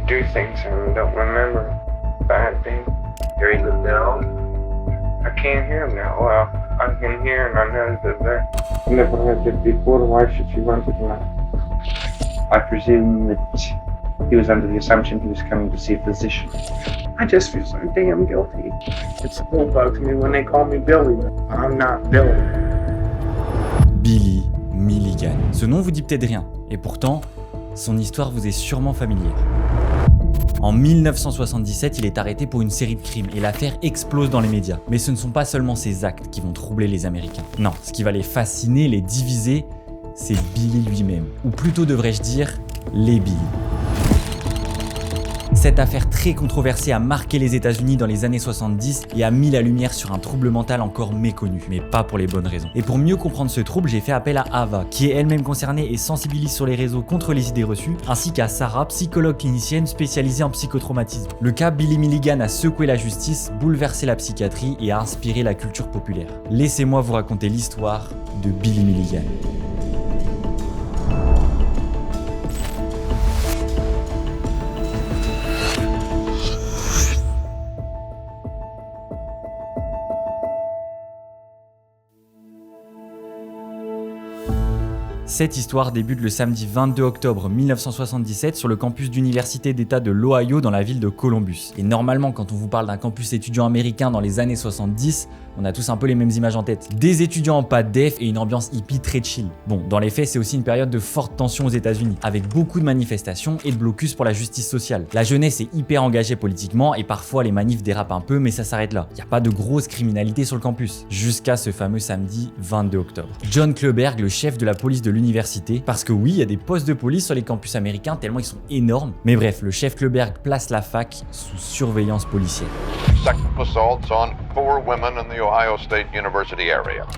do things and don't remember bad things. Hear you now? I can't hear him now. Well, I can hear and I know that they're... Never heard it before. Why should she want it now? I presume that he was under the assumption he was coming to see a physician. I just feel so damn guilty. It still bugs me when they call me Billy. I'm not Billy. Billy Milligan. Ce nom vous dit peut-être rien, et pourtant, son histoire vous est sûrement familière. En 1977, il est arrêté pour une série de crimes et l'affaire explose dans les médias. Mais ce ne sont pas seulement ses actes qui vont troubler les Américains. Non, ce qui va les fasciner, les diviser, c'est Billy lui-même. Ou plutôt devrais-je dire, les Billy. Cette affaire très controversée a marqué les États-Unis dans les années 70 et a mis la lumière sur un trouble mental encore méconnu, mais pas pour les bonnes raisons. Et pour mieux comprendre ce trouble, j'ai fait appel à Ava, qui est elle-même concernée et sensibilise sur les réseaux contre les idées reçues, ainsi qu'à Sarah, psychologue clinicienne spécialisée en psychotraumatisme. Le cas Billy Milligan a secoué la justice, bouleversé la psychiatrie et a inspiré la culture populaire. Laissez-moi vous raconter l'histoire de Billy Milligan. Cette histoire débute le samedi 22 octobre 1977 sur le campus d'université d'État de l'Ohio dans la ville de Columbus. Et normalement, quand on vous parle d'un campus étudiant américain dans les années 70, on a tous un peu les mêmes images en tête. Des étudiants en pas def et une ambiance hippie très chill. Bon, dans les faits, c'est aussi une période de forte tension aux États-Unis, avec beaucoup de manifestations et de blocus pour la justice sociale. La jeunesse est hyper engagée politiquement et parfois les manifs dérapent un peu, mais ça s'arrête là. Il n'y a pas de grosse criminalité sur le campus, jusqu'à ce fameux samedi 22 octobre. John Kloeberg, le chef de la police de l'université, parce que oui, il y a des postes de police sur les campus américains tellement ils sont énormes, mais bref, le chef Kloeberg place la fac sous surveillance policière.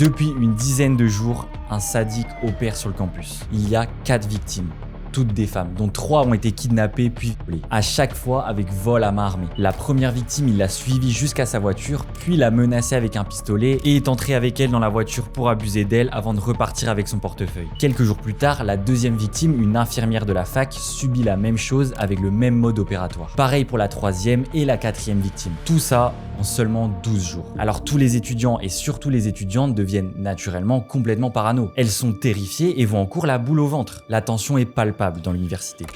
Depuis une dizaine de jours, un sadique opère sur le campus. Il y a 4 victimes. Toutes des femmes, dont 3 ont été kidnappées puis violées, à chaque fois avec vol à main armée. La première victime, il l'a suivie jusqu'à sa voiture, puis l'a menacée avec un pistolet et est entré avec elle dans la voiture pour abuser d'elle avant de repartir avec son portefeuille. Quelques jours plus tard, la deuxième victime, une infirmière de la fac, subit la même chose avec le même mode opératoire. Pareil pour la troisième et la quatrième victime. Tout ça en seulement 12 jours. Alors tous les étudiants et surtout les étudiantes deviennent naturellement complètement parano. Elles sont terrifiées et vont en cours la boule au ventre. La tension est palpable dans l'université.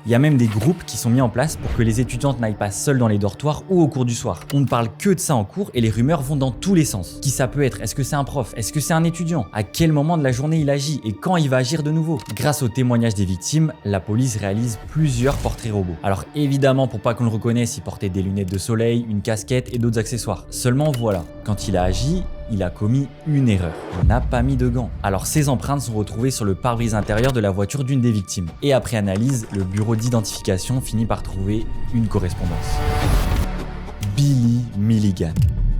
Il y a même des groupes qui sont mis en place pour que les étudiantes n'aillent pas seules dans les dortoirs ou au cours du soir. On ne parle que de ça en cours et les rumeurs vont dans tous les sens. Qui ça peut être? Est-ce que c'est un prof? Est-ce que c'est un étudiant? À quel moment de la journée il agit et quand il va agir de nouveau? Grâce aux témoignages des victimes, la police réalise plusieurs portraits robots. Alors évidemment, pour pas qu'on le reconnaisse, il portait des lunettes de soleil, une casquette et d'autres accessoires. Seulement voilà, quand il a agi, il a commis une erreur. Il n'a pas mis de gants. Alors ces empreintes sont retrouvées sur le pare-brise intérieur de la voiture d'une des victimes. Et après analyse, le bureau d'identification finit par trouver une correspondance. Billy Milligan.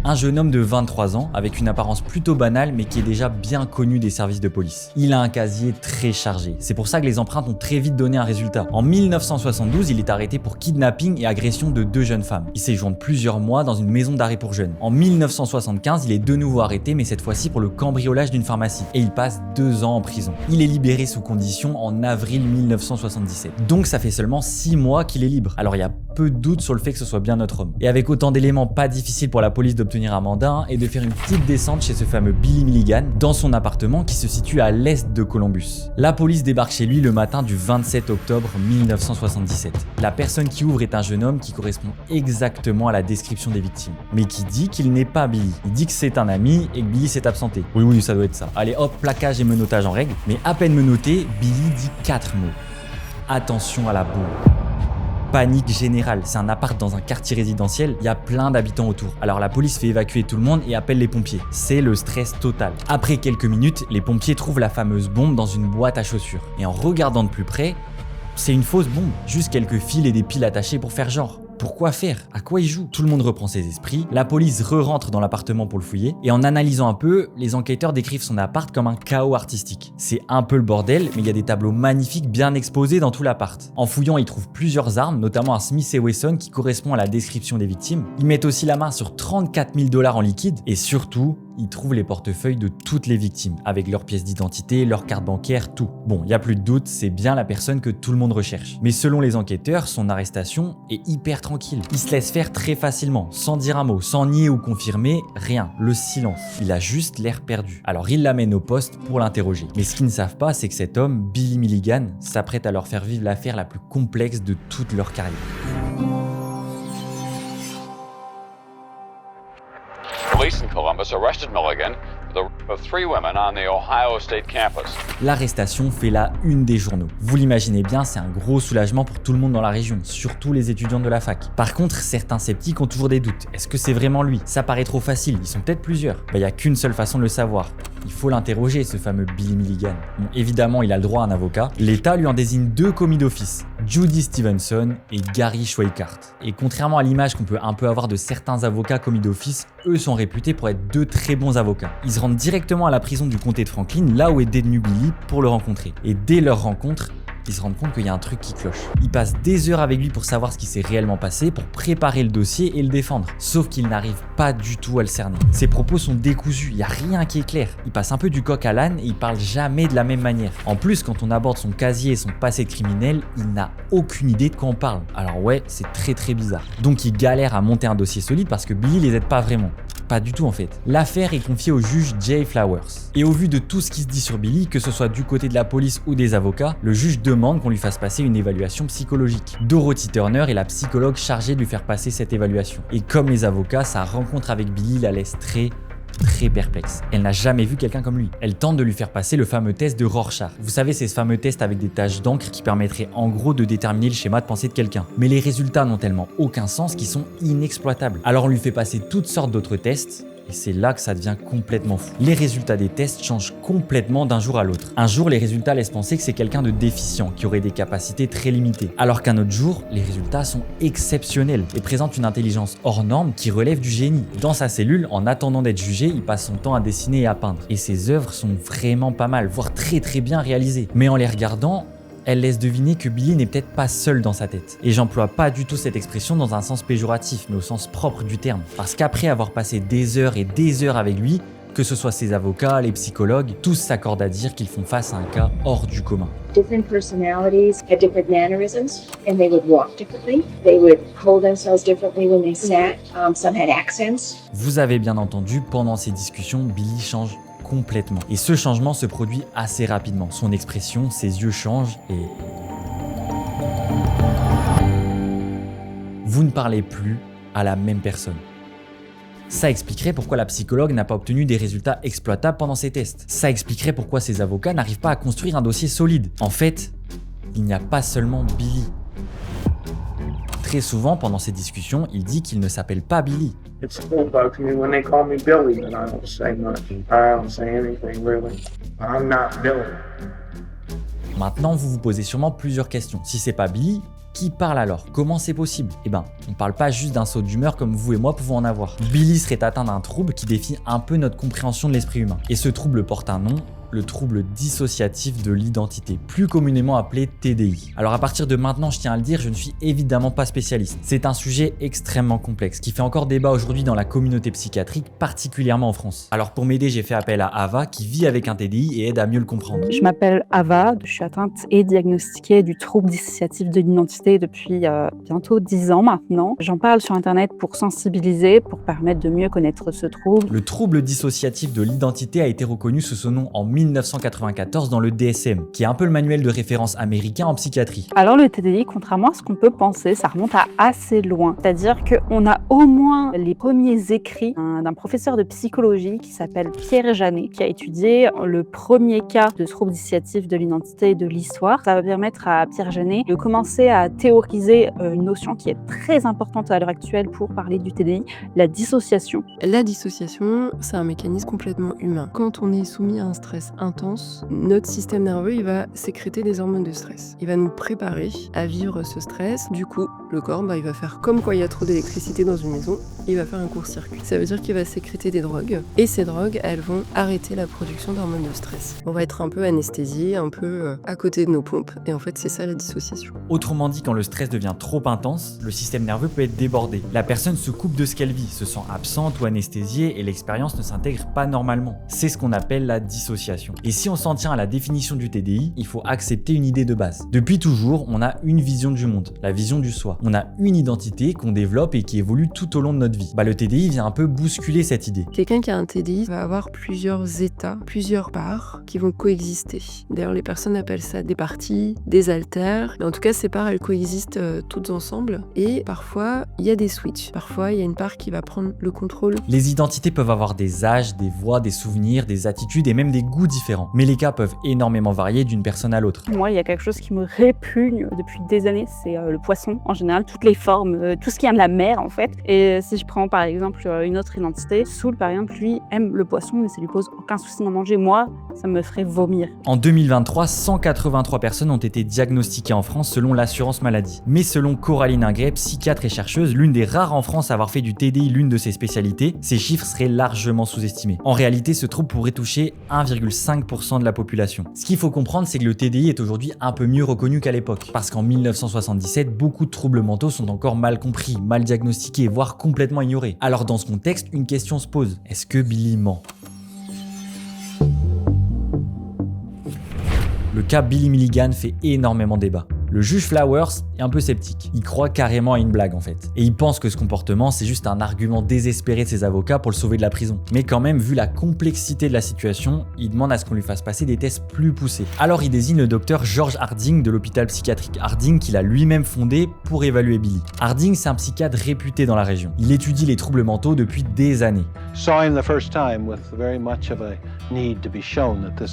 Un jeune homme de 23 ans avec une apparence plutôt banale mais qui est déjà bien connu des services de police. Il a un casier très chargé. C'est pour ça que les empreintes ont très vite donné un résultat. En 1972, il est arrêté pour kidnapping et agression de 2 jeunes femmes. Il séjourne plusieurs mois dans une maison d'arrêt pour jeunes. En 1975, il est de nouveau arrêté mais cette fois-ci pour le cambriolage d'une pharmacie. Et il passe 2 ans en prison. Il est libéré sous condition en avril 1977. Donc ça fait seulement 6 mois qu'il est libre. Alors il y a peu de doute sur le fait que ce soit bien notre homme. Et avec autant d'éléments, pas difficile pour la police d'obtenir un mandat et de faire une petite descente chez ce fameux Billy Milligan dans son appartement qui se situe à l'est de Columbus. La police débarque chez lui le matin du 27 octobre 1977. La personne qui ouvre est un jeune homme qui correspond exactement à la description des victimes, mais qui dit qu'il n'est pas Billy. Il dit que c'est un ami et que Billy s'est absenté. Oui, ça doit être ça. Allez hop, plaquage et menottage en règle. Mais à peine menotté, Billy dit 4 mots. Attention à la boule. Panique générale, c'est un appart dans un quartier résidentiel, il y a plein d'habitants autour. Alors la police fait évacuer tout le monde et appelle les pompiers. C'est le stress total. Après quelques minutes, les pompiers trouvent la fameuse bombe dans une boîte à chaussures. Et en regardant de plus près, c'est une fausse bombe, juste quelques fils et des piles attachées pour faire genre. Pourquoi faire? À quoi il joue? Tout le monde reprend ses esprits, la police re-rentre dans l'appartement pour le fouiller, et en analysant un peu, les enquêteurs décrivent son appart comme un chaos artistique. C'est un peu le bordel, mais il y a des tableaux magnifiques bien exposés dans tout l'appart. En fouillant, ils trouvent plusieurs armes, notamment un Smith & Wesson qui correspond à la description des victimes. Ils mettent aussi la main sur $34 000 en liquide, et surtout, il trouve les portefeuilles de toutes les victimes, avec leurs pièces d'identité, leurs cartes bancaires, tout. Bon, il n'y a plus de doute, c'est bien la personne que tout le monde recherche. Mais selon les enquêteurs, son arrestation est hyper tranquille. Il se laisse faire très facilement, sans dire un mot, sans nier ou confirmer, rien, le silence. Il a juste l'air perdu. Alors il l'amène au poste pour l'interroger. Mais ce qu'ils ne savent pas, c'est que cet homme, Billy Milligan, s'apprête à leur faire vivre l'affaire la plus complexe de toute leur carrière. Police in Columbus arrested Milligan for the rape of 3 women on the Ohio State campus. L'arrestation fait la une des journaux. Vous l'imaginez bien, c'est un gros soulagement pour tout le monde dans la région, surtout les étudiants de la fac. Par contre, certains sceptiques ont toujours des doutes. Est-ce que c'est vraiment lui? Ça paraît trop facile, ils sont peut-être plusieurs. Il n'y a qu'une seule façon de le savoir. Il faut l'interroger, ce fameux Billy Milligan. Bon, évidemment, il a le droit à un avocat. L'État lui en désigne 2 commis d'office, Judy Stevenson et Gary Schweikart. Et contrairement à l'image qu'on peut un peu avoir de certains avocats commis d'office, eux sont réputés pour être 2 très bons avocats. Ils se rendent directement à la prison du comté de Franklin, là où est détenu Billy, pour le rencontrer. Et dès leur rencontre, ils se rendent compte qu'il y a un truc qui cloche. Ils passent des heures avec lui pour savoir ce qui s'est réellement passé, pour préparer le dossier et le défendre. Sauf qu'ils n'arrivent pas du tout à le cerner. Ses propos sont décousus, il n'y a rien qui est clair. Il passe un peu du coq à l'âne et il parle jamais de la même manière. En plus, quand on aborde son casier et son passé criminel, il n'a aucune idée de quoi on parle. Alors ouais, c'est très bizarre. Donc il galère à monter un dossier solide parce que Billy les aide pas vraiment. Pas du tout en fait. L'affaire est confiée au juge Jay Flowers. Et au vu de tout ce qui se dit sur Billy, que ce soit du côté de la police ou des avocats, le juge demande qu'on lui fasse passer une évaluation psychologique. Dorothy Turner est la psychologue chargée de lui faire passer cette évaluation. Et comme les avocats, sa rencontre avec Billy la laisse très perplexe. Elle n'a jamais vu quelqu'un comme lui. Elle tente de lui faire passer le fameux test de Rorschach. Vous savez, c'est ce fameux test avec des taches d'encre qui permettrait en gros de déterminer le schéma de pensée de quelqu'un. Mais les résultats n'ont tellement aucun sens qu'ils sont inexploitables. Alors on lui fait passer toutes sortes d'autres tests. Et c'est là que ça devient complètement fou. Les résultats des tests changent complètement d'un jour à l'autre. Un jour, les résultats laissent penser que c'est quelqu'un de déficient, qui aurait des capacités très limitées. Alors qu'un autre jour, les résultats sont exceptionnels et présentent une intelligence hors norme qui relève du génie. Dans sa cellule, en attendant d'être jugé, il passe son temps à dessiner et à peindre. Et ses œuvres sont vraiment pas mal, voire très bien réalisées. Mais en les regardant, elle laisse deviner que Billy n'est peut-être pas seul dans sa tête. Et j'emploie pas du tout cette expression dans un sens péjoratif, mais au sens propre du terme. Parce qu'après avoir passé des heures et des heures avec lui, que ce soit ses avocats, les psychologues, tous s'accordent à dire qu'ils font face à un cas hors du commun. Different personalities had different mannerisms, and they would walk differently. They would hold themselves differently when they sat. Some had accents. Vous avez bien entendu, pendant ces discussions, Billy change complètement. Et ce changement se produit assez rapidement. Son expression, ses yeux changent et... Vous ne parlez plus à la même personne. Ça expliquerait pourquoi la psychologue n'a pas obtenu des résultats exploitables pendant ses tests. Ça expliquerait pourquoi ses avocats n'arrivent pas à construire un dossier solide. En fait, il n'y a pas seulement Billy. Très souvent, pendant ces discussions, il dit qu'il ne s'appelle pas Billy. It still bugs me when they call me Billy, but I don't say much. I don't say anything really. I'm not Billy. Maintenant, vous vous posez sûrement plusieurs questions. Si c'est pas Billy, qui parle alors? Comment c'est possible? Eh ben, on parle pas juste d'un saut d'humeur comme vous et moi pouvons en avoir. Billy serait atteint d'un trouble qui défie un peu notre compréhension de l'esprit humain. Et ce trouble porte un nom, le trouble dissociatif de l'identité, plus communément appelé TDI. Alors à partir de maintenant, je tiens à le dire, je ne suis évidemment pas spécialiste. C'est un sujet extrêmement complexe qui fait encore débat aujourd'hui dans la communauté psychiatrique, particulièrement en France. Alors pour m'aider, j'ai fait appel à Ava qui vit avec un TDI et aide à mieux le comprendre. Je m'appelle Ava, je suis atteinte et diagnostiquée du trouble dissociatif de l'identité depuis bientôt 10 ans maintenant. J'en parle sur internet pour sensibiliser, pour permettre de mieux connaître ce trouble. Le trouble dissociatif de l'identité a été reconnu sous ce nom en 1994 dans le DSM, qui est un peu le manuel de référence américain en psychiatrie. Alors le TDI, contrairement à ce qu'on peut penser, ça remonte à assez loin. C'est-à-dire qu'on a au moins les premiers écrits d'un professeur de psychologie qui s'appelle Pierre Janet, qui a étudié le premier cas de trouble dissociatif de l'identité de l'histoire. Ça va permettre à Pierre Janet de commencer à théoriser une notion qui est très importante à l'heure actuelle pour parler du TDI, la dissociation. La dissociation, c'est un mécanisme complètement humain. Quand on est soumis à un stress intense, notre système nerveux, il va sécréter des hormones de stress. Il va nous préparer à vivre ce stress. Du coup, le corps, il va faire comme quand il y a trop d'électricité dans une maison, il va faire un court-circuit. Ça veut dire qu'il va sécréter des drogues. Et ces drogues, elles vont arrêter la production d'hormones de stress. On va être un peu anesthésié, un peu à côté de nos pompes. Et en fait, c'est ça la dissociation. Autrement dit, quand le stress devient trop intense, le système nerveux peut être débordé. La personne se coupe de ce qu'elle vit, se sent absente ou anesthésiée et l'expérience ne s'intègre pas normalement. C'est ce qu'on appelle la dissociation. Et si on s'en tient à la définition du TDI, il faut accepter une idée de base. Depuis toujours, on a une vision du monde, la vision du soi. On a une identité qu'on développe et qui évolue tout au long de notre vie. Le TDI vient un peu bousculer cette idée. Quelqu'un qui a un TDI va avoir plusieurs états, plusieurs parts qui vont coexister. D'ailleurs, les personnes appellent ça des parties, des alters. Mais en tout cas, ces parts, elles coexistent toutes ensemble. Et parfois, il y a des switches. Parfois, il y a une part qui va prendre le contrôle. Les identités peuvent avoir des âges, des voix, des souvenirs, des attitudes et même des goûts différents. Mais les cas peuvent énormément varier d'une personne à l'autre. Moi, il y a quelque chose qui me répugne depuis des années, c'est le poisson en général, toutes les formes, tout ce qui vient de la mer en fait. Et si je prends par exemple une autre identité, Soul par exemple, lui aime le poisson mais ça lui pose aucun souci d'en manger. Moi, ça me ferait vomir. En 2023, 183 personnes ont été diagnostiquées en France selon l'assurance maladie. Mais selon Coraline Inguet, psychiatre et chercheuse, l'une des rares en France à avoir fait du TDI l'une de ses spécialités, ces chiffres seraient largement sous-estimés. En réalité, ce trouble pourrait toucher 1,5% de la population. Ce qu'il faut comprendre, c'est que le TDI est aujourd'hui un peu mieux reconnu qu'à l'époque. Parce qu'en 1977, beaucoup de troubles mentaux sont encore mal compris, mal diagnostiqués, voire complètement ignorés. Alors dans ce contexte, une question se pose. Est-ce que Billy ment ? Le cas Billy Milligan fait énormément débat. Le juge Flowers est un peu sceptique. Il croit carrément à une blague en fait. Et il pense que ce comportement, c'est juste un argument désespéré de ses avocats pour le sauver de la prison. Mais quand même, vu la complexité de la situation, il demande à ce qu'on lui fasse passer des tests plus poussés. Alors il désigne le docteur George Harding de l'hôpital psychiatrique Harding qu'il a lui-même fondé pour évaluer Billy. Harding, c'est un psychiatre réputé dans la région. Il étudie les troubles mentaux depuis des années. Saw him the first time with very much of a need to be shown that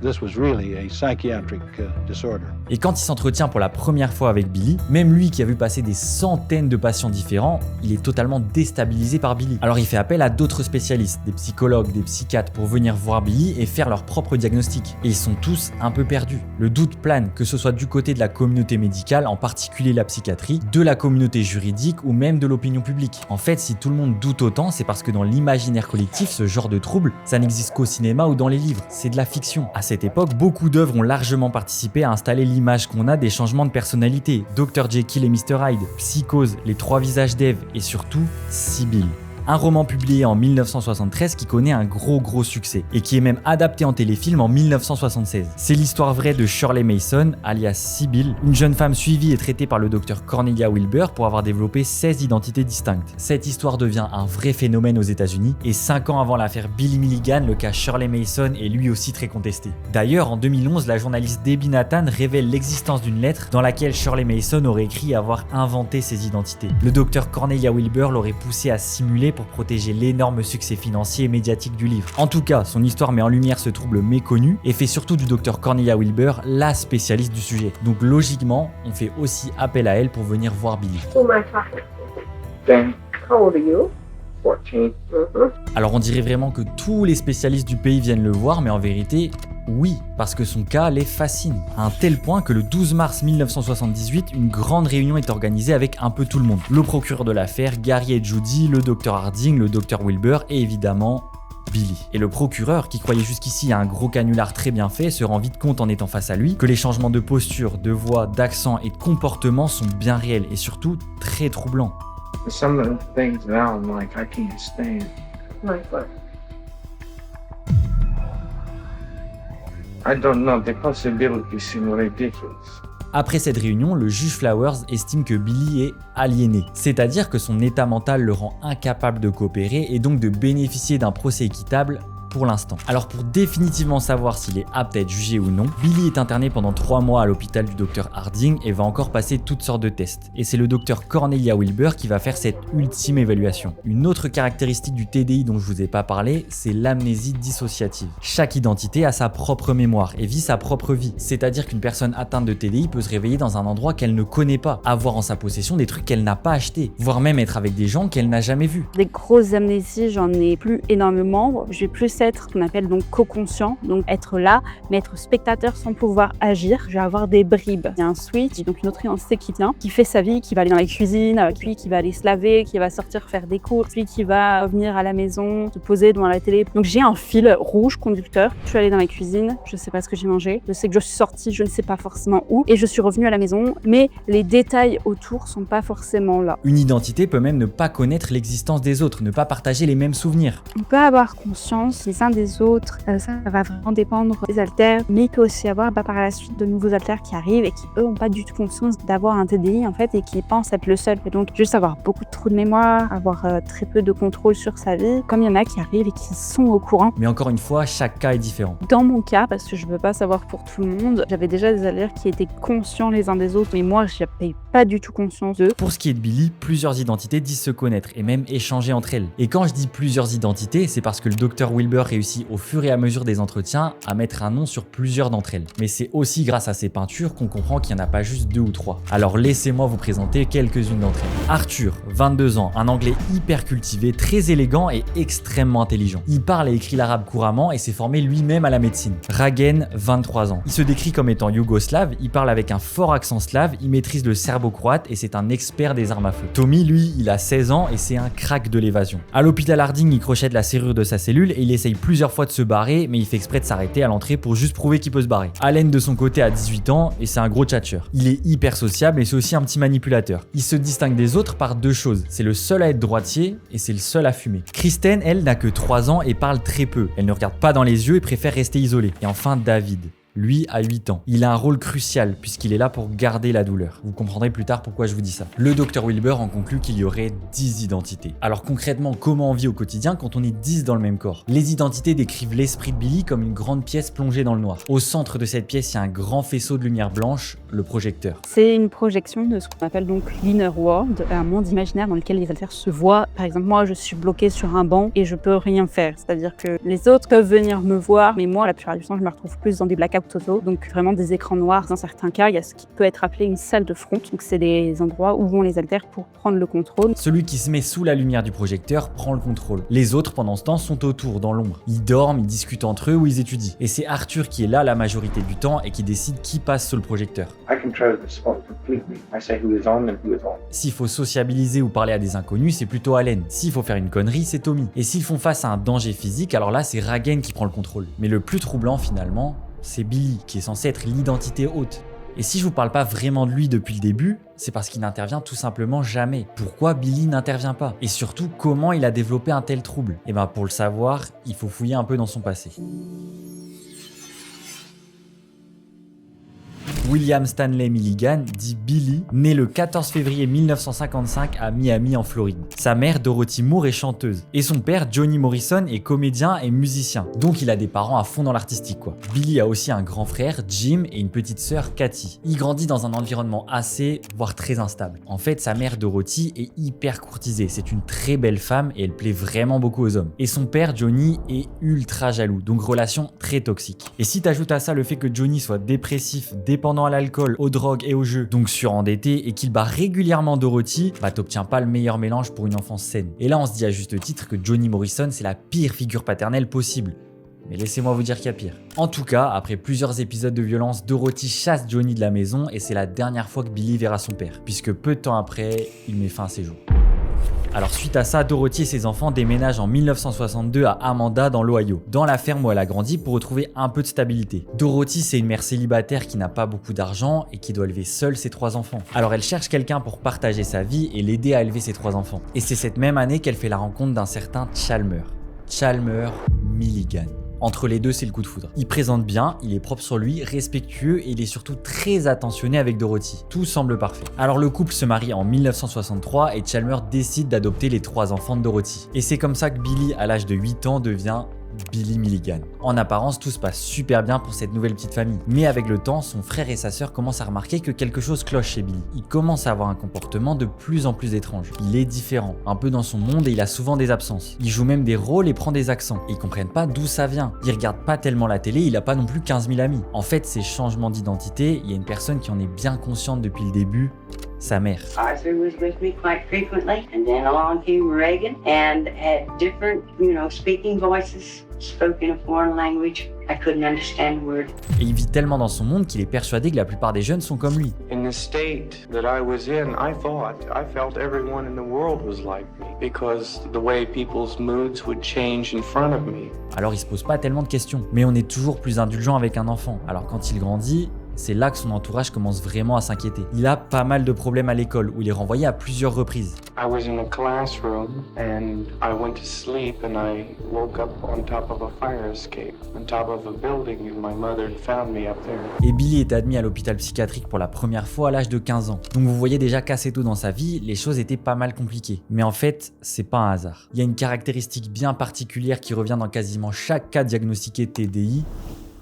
this was really a psychiatric disorder. Et quand il s'entretient pour la première fois avec Billy, même lui qui a vu passer des centaines de patients différents, il est totalement déstabilisé par Billy. Alors il fait appel à d'autres spécialistes, des psychologues, des psychiatres pour venir voir Billy et faire leur propre diagnostic. Et ils sont tous un peu perdus. Le doute plane, que ce soit du côté de la communauté médicale, en particulier la psychiatrie, de la communauté juridique ou même de l'opinion publique. En fait, si tout le monde doute autant, c'est parce que dans l'imaginaire collectif, ce genre de trouble, ça n'existe qu'au cinéma ou dans les livres. C'est de la fiction. À cette époque, beaucoup d'œuvres ont largement participé à installer l'image qu'on a des changements de personnalité, Dr Jekyll et Mr Hyde, Psychose, Les Trois Visages d'Ève et surtout Sibylle. Un roman publié en 1973 qui connaît un gros succès et qui est même adapté en téléfilm en 1976. C'est l'histoire vraie de Shirley Mason, alias Sibylle, une jeune femme suivie et traitée par le docteur Cornelia Wilbur pour avoir développé 16 identités distinctes. Cette histoire devient un vrai phénomène aux États-Unis et 5 ans avant l'affaire Billy Milligan, le cas Shirley Mason est lui aussi très contesté. D'ailleurs, en 2011, la journaliste Debbie Nathan révèle l'existence d'une lettre dans laquelle Shirley Mason aurait écrit avoir inventé ses identités. Le docteur Cornelia Wilbur l'aurait poussé à simuler pour protéger l'énorme succès financier et médiatique du livre. En tout cas, son histoire met en lumière ce trouble méconnu et fait surtout du docteur Cornelia Wilbur la spécialiste du sujet. Donc logiquement, on fait aussi appel à elle pour venir voir Billy. Who am I talking to? Then, How old are you? 14. Alors on dirait vraiment que tous les spécialistes du pays viennent le voir, mais en vérité, oui, parce que son cas les fascine. À un tel point que le 12 mars 1978, une grande réunion est organisée avec un peu tout le monde. Le procureur de l'affaire, Gary et Judy, le docteur Harding, le docteur Wilbur et évidemment Billy. Et le procureur, qui croyait jusqu'ici à un gros canular très bien fait, se rend vite compte en étant face à lui que les changements de posture, de voix, d'accent et de comportement sont bien réels et surtout très troublants. Some of the things now I'm like, I can't stand. Like what? I don't know, the possibilities seem ridiculous. Après cette réunion, le juge Flowers estime que Billy est aliéné, c'est-à-dire que son état mental le rend incapable de coopérer et donc de bénéficier d'un procès équitable pour l'instant. Alors pour définitivement savoir s'il est apte à être jugé ou non, Billy est interné pendant 3 mois à l'hôpital du docteur Harding et va encore passer toutes sortes de tests. Et c'est le docteur Cornelia Wilbur qui va faire cette ultime évaluation. Une autre caractéristique du TDI dont je vous ai pas parlé, c'est l'amnésie dissociative. Chaque identité a sa propre mémoire et vit sa propre vie. C'est-à-dire qu'une personne atteinte de TDI peut se réveiller dans un endroit qu'elle ne connaît pas, avoir en sa possession des trucs qu'elle n'a pas achetés, voire même être avec des gens qu'elle n'a jamais vus. Des grosses amnésies, j'en ai plus énormément. Je vais plus plus être ce qu'on appelle donc co-conscient, donc être là, mais être spectateur sans pouvoir agir. Je vais avoir des bribes. Il y a un switch, donc une autre identité qui vient, qui fait sa vie, qui va aller dans la cuisine, puis qui va aller se laver, qui va sortir faire des courses, puis qui va venir à la maison, se poser devant la télé. Donc j'ai un fil rouge conducteur. Je suis allée dans la cuisine, je sais pas ce que j'ai mangé, je sais que je suis sortie, je ne sais pas forcément où, et je suis revenue à la maison, mais les détails autour sont pas forcément là. Une identité peut même ne pas connaître l'existence des autres, ne pas partager les mêmes souvenirs. On peut avoir conscience les uns des autres, ça va vraiment dépendre des alters, mais il peut aussi y avoir par la suite de nouveaux alters qui arrivent et qui eux ont pas du tout conscience d'avoir un TDI en fait et qui pensent être le seul. Et donc juste avoir beaucoup de trous de mémoire, avoir très peu de contrôle sur sa vie, comme il y en a qui arrivent et qui sont au courant. Mais encore une fois, chaque cas est différent. Dans mon cas, parce que je ne veux pas savoir pour tout le monde, j'avais déjà des alters qui étaient conscients les uns des autres, mais moi je n'avais pas du tout conscience d'eux. Pour ce qui est de Billy, plusieurs identités disent se connaître et même échanger entre elles. Et quand je dis plusieurs identités, c'est parce que le Dr Wilbur réussit au fur et à mesure des entretiens à mettre un nom sur plusieurs d'entre elles. Mais c'est aussi grâce à ces peintures qu'on comprend qu'il n'y en a pas juste 2 ou 3. Alors laissez-moi vous présenter quelques-unes d'entre elles. Arthur, 22 ans, un anglais hyper cultivé, très élégant et extrêmement intelligent. Il parle et écrit l'arabe couramment et s'est formé lui-même à la médecine. Ragen, 23 ans. Il se décrit comme étant yougoslave, il parle avec un fort accent slave, il maîtrise le serbo-croate et c'est un expert des armes à feu. Tommy, lui, il a 16 ans et c'est un crack de l'évasion. À l'hôpital Harding, il crochette la serrure de sa cellule et il essaye plusieurs fois de se barrer, mais il fait exprès de s'arrêter à l'entrée pour juste prouver qu'il peut se barrer. Allen, de son côté, a 18 ans et c'est un gros tchatcheur. Il est hyper sociable et c'est aussi un petit manipulateur. Il se distingue des autres par 2 choses. C'est le seul à être droitier et c'est le seul à fumer. Kristen, elle, n'a que 3 ans et parle très peu. Elle ne regarde pas dans les yeux et préfère rester isolée. Et enfin, David. Lui a 8 ans. Il a un rôle crucial puisqu'il est là pour garder la douleur. Vous comprendrez plus tard pourquoi je vous dis ça. Le Dr Wilbur en conclut qu'il y aurait 10 identités. Alors concrètement, comment on vit au quotidien quand on est 10 dans le même corps? Les identités décrivent l'esprit de Billy comme une grande pièce plongée dans le noir. Au centre de cette pièce, il y a un grand faisceau de lumière blanche, le projecteur. C'est une projection de ce qu'on appelle donc l'inner world, un monde imaginaire dans lequel les alters se voient. Par exemple, moi, je suis bloquée sur un banc et je peux rien faire. C'est-à-dire que les autres peuvent venir me voir, mais moi, la plupart du temps, je me retrouve plus dans des blackouts totaux, donc vraiment des écrans noirs. Dans certains cas, il y a ce qui peut être appelé une salle de front. Donc c'est des endroits où vont les alters pour prendre le contrôle. Celui qui se met sous la lumière du projecteur prend le contrôle. Les autres, pendant ce temps, sont autour, dans l'ombre. Ils dorment, ils discutent entre eux ou ils étudient. Et c'est Arthur qui est là la majorité du temps et qui décide qui passe sous le projecteur. I control the spot completely. I say who is on and who is on. S'il faut sociabiliser ou parler à des inconnus, c'est plutôt Allen. S'il faut faire une connerie, c'est Tommy. Et s'ils font face à un danger physique, alors là, c'est Ragen qui prend le contrôle. Mais le plus troublant finalement, c'est Billy, qui est censé être l'identité haute. Et si je vous parle pas vraiment de lui depuis le début, c'est parce qu'il n'intervient tout simplement jamais. Pourquoi Billy n'intervient pas? Et surtout, comment il a développé un tel trouble? Et ben pour le savoir, il faut fouiller un peu dans son passé. William Stanley Milligan, dit Billy, né le 14 février 1955 à Miami en Floride. Sa mère, Dorothy Moore, est chanteuse. Et son père, Johnny Morrison, est comédien et musicien. Donc il a des parents à fond dans l'artistique quoi. Billy a aussi un grand frère, Jim, et une petite sœur, Cathy. Il grandit dans un environnement assez, voire très instable. En fait, sa mère, Dorothy, est hyper courtisée. C'est une très belle femme et elle plaît vraiment beaucoup aux hommes. Et son père, Johnny, est ultra jaloux. Donc relation très toxique. Et si t'ajoutes à ça le fait que Johnny soit dépressif, dépendant à l'alcool, aux drogues et aux jeux, donc surendetté et qu'il bat régulièrement Dorothy, bah t'obtiens pas le meilleur mélange pour une enfance saine. Et là on se dit à juste titre que Johnny Morrison c'est la pire figure paternelle possible. Mais laissez-moi vous dire qu'il y a pire. En tout cas, après plusieurs épisodes de violence, Dorothy chasse Johnny de la maison et c'est la dernière fois que Billy verra son père, puisque peu de temps après, il met fin à ses jours. Alors suite à ça, Dorothy et ses enfants déménagent en 1962 à Amanda dans l'Ohio, dans la ferme où elle a grandi pour retrouver un peu de stabilité. Dorothy, c'est une mère célibataire qui n'a pas beaucoup d'argent et qui doit élever seule ses 3 enfants. Alors elle cherche quelqu'un pour partager sa vie et l'aider à élever ses 3 enfants. Et c'est cette même année qu'elle fait la rencontre d'un certain Chalmer Milligan. Entre les deux, c'est le coup de foudre. Il présente bien, il est propre sur lui, respectueux et il est surtout très attentionné avec Dorothy. Tout semble parfait. Alors le couple se marie en 1963 et Chalmer décide d'adopter les 3 enfants de Dorothy. Et c'est comme ça que Billy, à l'âge de 8 ans, devient Billy Milligan. En apparence, tout se passe super bien pour cette nouvelle petite famille. Mais avec le temps, son frère et sa sœur commencent à remarquer que quelque chose cloche chez Billy. Il commence à avoir un comportement de plus en plus étrange. Il est différent, un peu dans son monde et il a souvent des absences. Il joue même des rôles et prend des accents. Et ils comprennent pas d'où ça vient. Il regarde pas tellement la télé, il a pas non plus 15 000 amis. En fait, ces changements d'identité, il y a une personne qui en est bien consciente depuis le début. Sa mère. Arthur was with me quite frequently, and then along came Reagan, and had different, speaking voices. spoke in a foreign language. I couldn't understand a word. Et il vit tellement dans son monde qu'il est persuadé que la plupart des jeunes sont comme lui. In the state that I was in, I felt everyone in the world was like me because the way people's moods would change in front of me. Alors il se pose pas tellement de questions. Mais on est toujours plus indulgent avec un enfant. Alors quand il grandit, c'est là que son entourage commence vraiment à s'inquiéter. Il a pas mal de problèmes à l'école où il est renvoyé à plusieurs reprises. I was in a classroom and I went to sleep and I woke up on top of a fire escape, on top of a building, and my mother had found me up there. Et Billy est admis à l'hôpital psychiatrique pour la première fois à l'âge de 15 ans. Donc vous voyez déjà qu'assez tôt dans sa vie, les choses étaient pas mal compliquées. Mais en fait, c'est pas un hasard. Il y a une caractéristique bien particulière qui revient dans quasiment chaque cas diagnostiqué de TDI.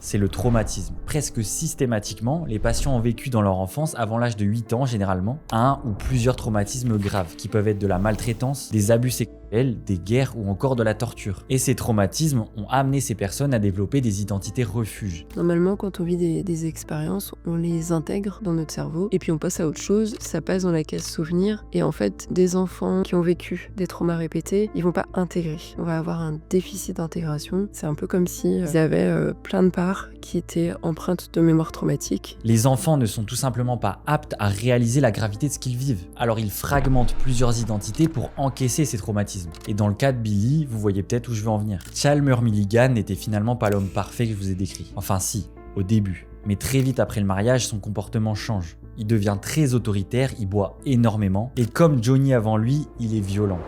C'est le traumatisme. Presque systématiquement, les patients ont vécu dans leur enfance, avant l'âge de 8 ans généralement, un ou plusieurs traumatismes graves qui peuvent être de la maltraitance, des abus sexuels, des guerres ou encore de la torture. Et ces traumatismes ont amené ces personnes à développer des identités refuges. Normalement, quand on vit des expériences, on les intègre dans notre cerveau et puis on passe à autre chose, ça passe dans la case souvenir. Et en fait, des enfants qui ont vécu des traumas répétés, ils vont pas intégrer. On va avoir un déficit d'intégration. C'est un peu comme si ils avaient plein de parts qui étaient empreintes de mémoire traumatique. Les enfants ne sont tout simplement pas aptes à réaliser la gravité de ce qu'ils vivent. Alors ils fragmentent plusieurs identités pour encaisser ces traumatismes. Et dans le cas de Billy, vous voyez peut-être où je veux en venir. Chalmer Milligan n'était finalement pas l'homme parfait que je vous ai décrit. Enfin si, au début. Mais très vite après le mariage, son comportement change. Il devient très autoritaire, il boit énormément. Et comme Johnny avant lui, il est violent.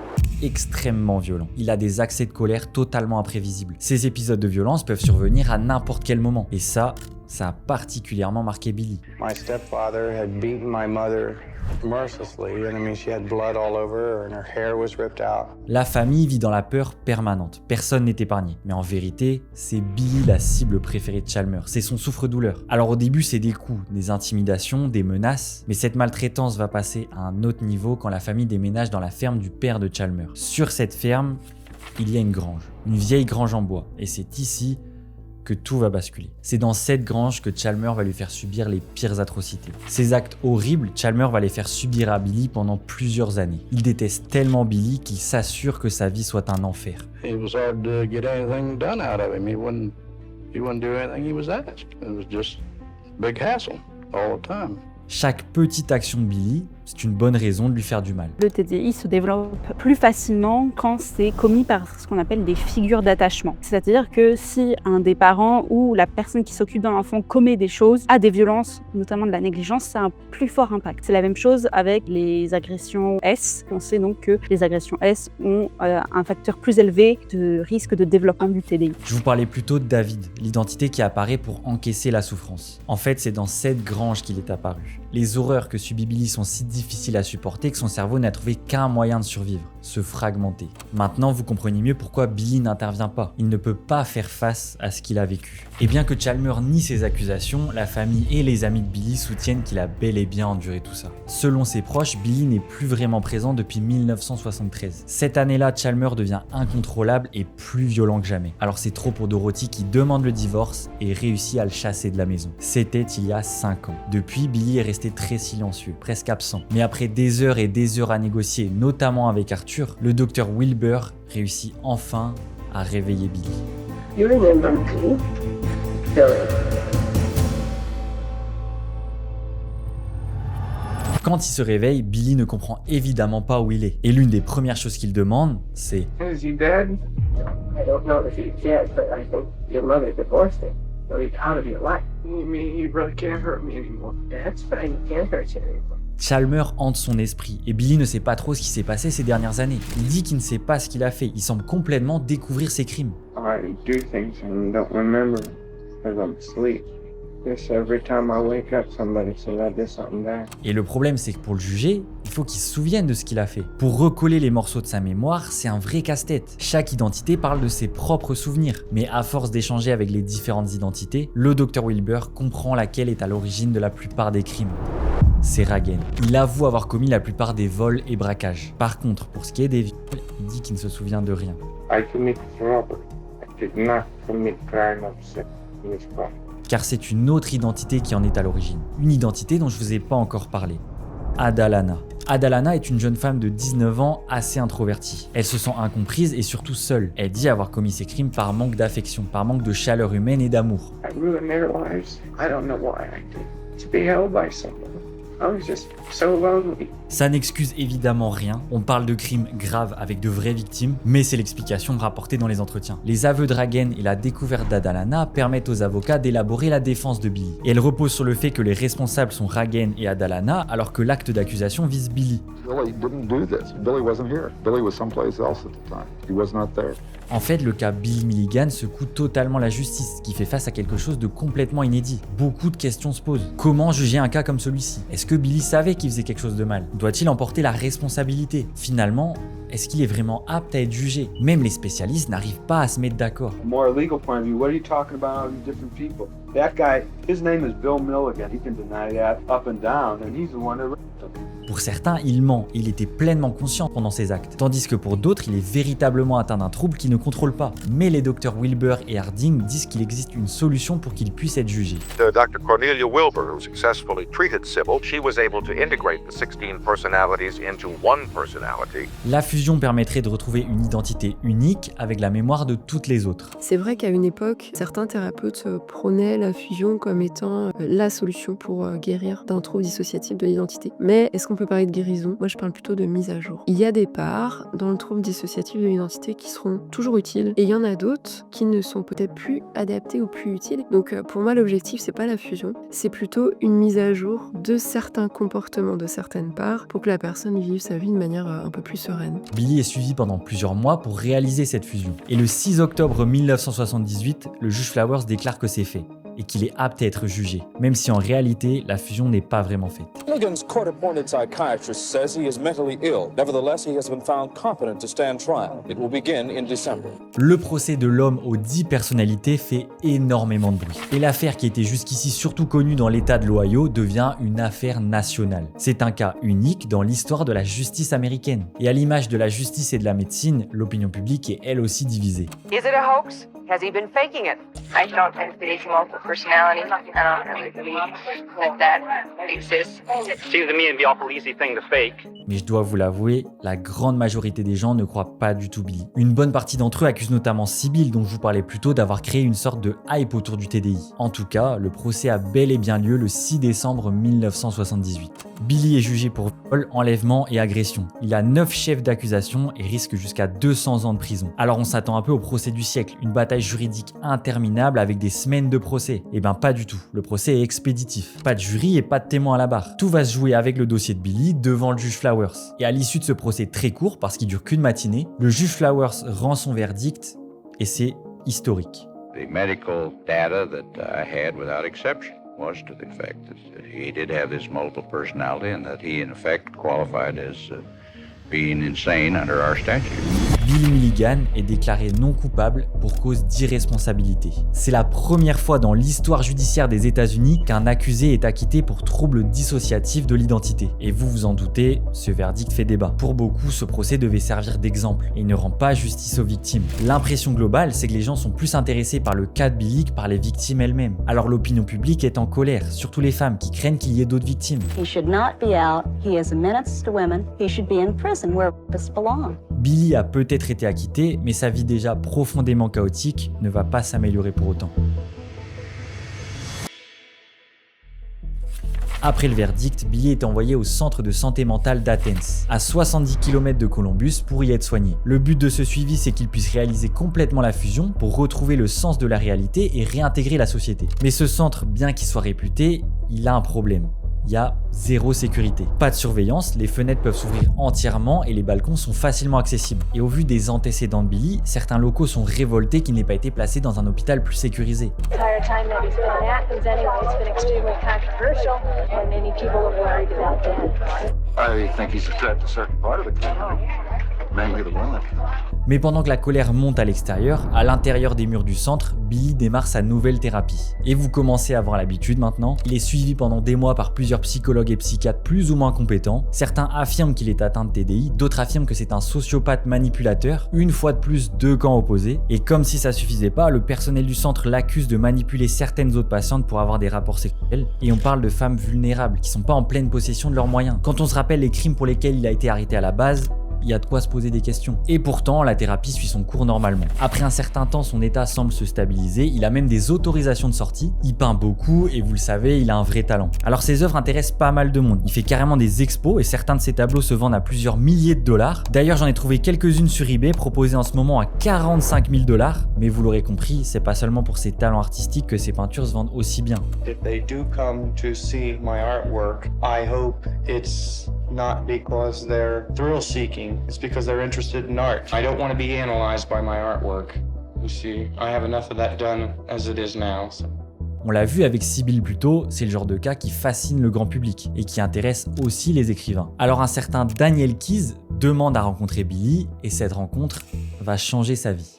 Extrêmement violent. Il a des accès de colère totalement imprévisibles. Ces épisodes de violence peuvent survenir à n'importe quel moment. Et ça a particulièrement marqué Billy. My stepfather had beaten my mother mercilessly, and I mean she had blood all over her and her hair was ripped out. La famille vit dans la peur permanente. Personne n'est épargné. Mais en vérité, c'est Billy la cible préférée de Chalmer. C'est son souffre-douleur. Alors au début, c'est des coups, des intimidations, des menaces. Mais cette maltraitance va passer à un autre niveau quand la famille déménage dans la ferme du père de Chalmer. Sur cette ferme, il y a une grange. Une vieille grange en bois. Et c'est ici que tout va basculer. C'est dans cette grange que Chalmer va lui faire subir les pires atrocités. Ces actes horribles, Chalmer va les faire subir à Billy pendant plusieurs années. Il déteste tellement Billy qu'il s'assure que sa vie soit un enfer. It was hard to get anything done out of him. He wouldn't do anything he was asked. It was just a big hassle all the time. Chaque petite action de Billy, c'est une bonne raison de lui faire du mal. Le TDI se développe plus facilement quand c'est commis par ce qu'on appelle des figures d'attachement. C'est-à-dire que si un des parents ou la personne qui s'occupe d'un enfant commet des choses, a des violences, notamment de la négligence, ça a un plus fort impact. C'est la même chose avec les agressions S. On sait donc que les agressions S ont un facteur plus élevé de risque de développement du TDI. Je vous parlais plutôt de David, l'identité qui apparaît pour encaisser la souffrance. En fait, c'est dans cette grange qu'il est apparu. Les horreurs que subit Billy sont si difficiles à supporter que son cerveau n'a trouvé qu'un moyen de survivre, se fragmenter. Maintenant, vous comprenez mieux pourquoi Billy n'intervient pas. Il ne peut pas faire face à ce qu'il a vécu. Et bien que Chalmer nie ses accusations, la famille et les amis de Billy soutiennent qu'il a bel et bien enduré tout ça. Selon ses proches, Billy n'est plus vraiment présent depuis 1973. Cette année-là, Chalmer devient incontrôlable et plus violent que jamais. Alors c'est trop pour Dorothy qui demande le divorce et réussit à le chasser de la maison. C'était il y a 5 ans. Depuis, Billy est resté très silencieux, presque absent. Mais après des heures et des heures à négocier, notamment avec Arthur, le docteur Wilbur réussit enfin à réveiller Billy. You remember me, Billy? Quand il se réveille, Billy ne comprend évidemment pas où il est. Et l'une des premières choses qu'il demande, c'est Is he dead? I don't know if he's dead, but I think your mother divorced him, so he's out of your life. You mean he really can't hurt me anymore? That's fine, he can't hurt you anymore. Chalmer hante son esprit et Billy ne sait pas trop ce qui s'est passé ces dernières années. Il dit qu'il ne sait pas ce qu'il a fait, il semble complètement découvrir ses crimes. I do things and don't remember because I'm asleep. Just every time I wake up, somebody says I did something bad. Et le problème, c'est que pour le juger, il faut qu'il se souvienne de ce qu'il a fait. Pour recoller les morceaux de sa mémoire, c'est un vrai casse-tête. Chaque identité parle de ses propres souvenirs. Mais à force d'échanger avec les différentes identités, le Dr Wilbur comprend laquelle est à l'origine de la plupart des crimes. C'est Ragen. Il avoue avoir commis la plupart des vols et braquages. Par contre, pour ce qui est des viols, il dit qu'il ne se souvient de rien. I committed robbery. I did not commit crime of sex in this crime. Car c'est une autre identité qui en est à l'origine. Une identité dont je ne vous ai pas encore parlé. Adalana. Adalana est une jeune femme de 19 ans assez introvertie. Elle se sent incomprise et surtout seule. Elle dit avoir commis ces crimes par manque d'affection, par manque de chaleur humaine et d'amour. I ruined their lives. I don't know why I did. To be held by someone. I was just so lonely. Ça n'excuse évidemment rien, on parle de crimes graves avec de vraies victimes, mais c'est l'explication rapportée dans les entretiens. Les aveux de Ragen et la découverte d'Adalana permettent aux avocats d'élaborer la défense de Billy. Et elle repose sur le fait que les responsables sont Ragen et Adalana, alors que l'acte d'accusation vise Billy. Billy didn't do this. Billy wasn't here. Billy was someplace else at the time. He was not there. En fait, le cas Billy Milligan secoue totalement la justice, qui fait face à quelque chose de complètement inédit. Beaucoup de questions se posent. Comment juger un cas comme celui-ci? Est-ce que Billy savait qu'il faisait quelque chose de mal? Doit-il en porter la responsabilité? Finalement, est-ce qu'il est vraiment apte à être jugé? Même les spécialistes n'arrivent pas à se mettre d'accord. More a legal point of view, what are you talking about all these different people? That guy, his name is Bill Milligan. He can deny that up and down, and he's the one that raped him. Pour certains, il ment, il était pleinement conscient pendant ses actes, tandis que pour d'autres, il est véritablement atteint d'un trouble qu'il ne contrôle pas. Mais les docteurs Wilbur et Harding disent qu'il existe une solution pour qu'il puisse être jugé. Dr. Cornelia Wilbur, who successfully treated Sybil, she was able to integrate the 16 personalities into one personality. La fusion permettrait de retrouver une identité unique avec la mémoire de toutes les autres. C'est vrai qu'à une époque, certains thérapeutes prônaient la fusion comme étant la solution pour guérir d'un trouble dissociatif de l'identité. Mais est-ce qu'on peut parler de guérison? Moi, je parle plutôt de mise à jour. Il y a des parts dans le trouble dissociatif de l'identité qui seront toujours utiles, et il y en a d'autres qui ne sont peut-être plus adaptées ou plus utiles. Donc pour moi, l'objectif, c'est pas la fusion, c'est plutôt une mise à jour de certains comportements, de certaines parts, pour que la personne vive sa vie de manière un peu plus sereine. Billy est suivi pendant plusieurs mois pour réaliser cette fusion. Et le 6 octobre 1978, le juge Flowers déclare que c'est fait et qu'il est apte à être jugé, même si en réalité, la fusion n'est pas vraiment faite. Milligan's court-appointed psychiatrist says he is mentally ill. Nevertheless, he has been found competent to stand trial. It will begin in December. Le procès de l'homme aux 10 personnalités fait énormément de bruit. Et l'affaire qui était jusqu'ici surtout connue dans l'état de l'Ohio devient une affaire nationale. C'est un cas unique dans l'histoire de la justice américaine. Et à l'image de la justice et de la médecine, l'opinion publique est elle aussi divisée. Is it a hoax? Has he been faking it? I don't think that he's multiple personality. I don't really believe that exists. Seems to me to be an awful easy thing to fake. Mais je dois vous l'avouer, la grande majorité des gens ne croient pas du tout Billy. Une bonne partie d'entre eux accusent notamment Sybil, dont je vous parlais plus tôt, d'avoir créé une sorte de hype autour du TDI. En tout cas, le procès a bel et bien lieu le 6 décembre 1978. Billy est jugé pour vol, enlèvement et agression. Il a 9 chefs d'accusation et risque jusqu'à 200 ans de prison. Alors on s'attend un peu au procès du siècle, une bataille juridique interminable avec des semaines de procès. Eh ben pas du tout, le procès est expéditif. Pas de jury et pas de témoin à la barre. Tout va se jouer avec le dossier de Billy devant le juge Flowers. Et à l'issue de ce procès très court, parce qu'il dure qu'une matinée, le juge Flowers rend son verdict et c'est historique. The medical data that I had without exception was to the effect that he did have this multiple personality and that he in effect qualified as being insane under our statute. Billy Milligan est déclaré non coupable pour cause d'irresponsabilité. C'est la première fois dans l'histoire judiciaire des États-Unis qu'un accusé est acquitté pour trouble dissociatif de l'identité. Et vous vous en doutez, ce verdict fait débat. Pour beaucoup, ce procès devait servir d'exemple et ne rend pas justice aux victimes. L'impression globale, c'est que les gens sont plus intéressés par le cas de Billy que par les victimes elles-mêmes. Alors l'opinion publique est en colère, surtout les femmes qui craignent qu'il y ait d'autres victimes. He should not be out. He is a menace to women. He should be in prison where rapists belong. Billy a peut-être été acquitté, mais sa vie déjà profondément chaotique ne va pas s'améliorer pour autant. Après le verdict, Billy est envoyé au centre de santé mentale d'Athens, à 70 km de Columbus pour y être soigné. Le but de ce suivi, c'est qu'il puisse réaliser complètement la fusion pour retrouver le sens de la réalité et réintégrer la société. Mais ce centre, bien qu'il soit réputé, il a un problème. Il y a zéro sécurité. Pas de surveillance, les fenêtres peuvent s'ouvrir entièrement et les balcons sont facilement accessibles. Et au vu des antécédents de Billy, certains locaux sont révoltés qu'il n'ait pas été placé dans un hôpital plus sécurisé. Mais pendant que la colère monte à l'extérieur, à l'intérieur des murs du centre, Billy démarre sa nouvelle thérapie. Et vous commencez à avoir l'habitude maintenant. Il est suivi pendant des mois par plusieurs psychologues et psychiatres plus ou moins compétents. Certains affirment qu'il est atteint de TDI, d'autres affirment que c'est un sociopathe manipulateur. Une fois de plus, deux camps opposés. Et comme si ça suffisait pas, le personnel du centre l'accuse de manipuler certaines autres patientes pour avoir des rapports sexuels. Et on parle de femmes vulnérables qui sont pas en pleine possession de leurs moyens. Quand on se rappelle les crimes pour lesquels il a été arrêté à la base, Il y a de quoi se poser des questions. Et pourtant, la thérapie suit son cours normalement. Après un certain temps, son état semble se stabiliser, il a même des autorisations de sortie, il peint beaucoup et vous le savez, il a un vrai talent. Alors ses œuvres intéressent pas mal de monde, il fait carrément des expos et certains de ses tableaux se vendent à plusieurs milliers de dollars. D'ailleurs, j'en ai trouvé quelques-unes sur eBay proposées en ce moment à 45 000 $, mais vous l'aurez compris, c'est pas seulement pour ses talents artistiques que ses peintures se vendent aussi bien. If they do come to see my artwork, I hope it's not because they're thrill-seeking, it's because they're interested in art. I don't want to be analyzed by my artwork. You see, I have enough of that done as it is now. So. On l'a vu avec Sibylle plus tôt, c'est le genre de cas qui fascine le grand public et qui intéresse aussi les écrivains. Alors un certain Daniel Keyes demande à rencontrer Billy et cette rencontre va changer sa vie.